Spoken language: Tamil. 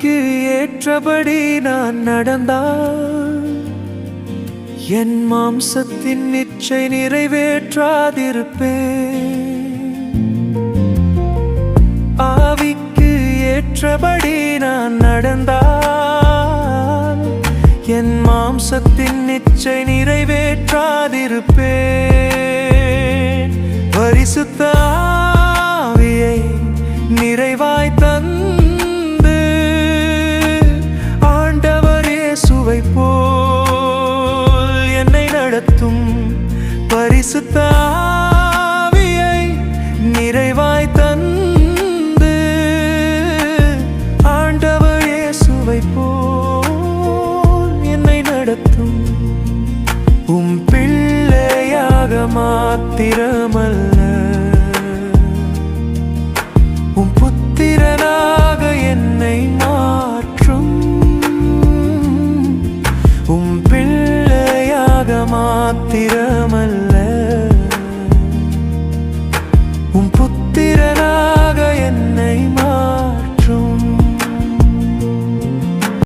ஆவிக்கு ஏற்றபடி நான் நடந்தால் என் மாம்சத்தின் இச்சை நிறைவேற்றாதிருப்பேன். ஆவிக்கு ஏற்றபடி நான் நடந்தால் என் மாம்சத்தின் இச்சை நிறைவேற்றாதிருப்பேன். பரிசுத்த ஆவியை நிறைவாய் தந்து ஆண்டவர் இயேசுவை போல் என்னை நடத்தும். பரிசுத்த ஆவியை நிறைவாய் தந்து ஆண்டவர் இயேசுவை போல் என்னை நடத்தும். உம் பிள்ளையாக மாத்திரமல்ல, உம் புத்திரனாக என்னை மாற்றும். உம் பிள்ளையாக மாத்திரமல்ல,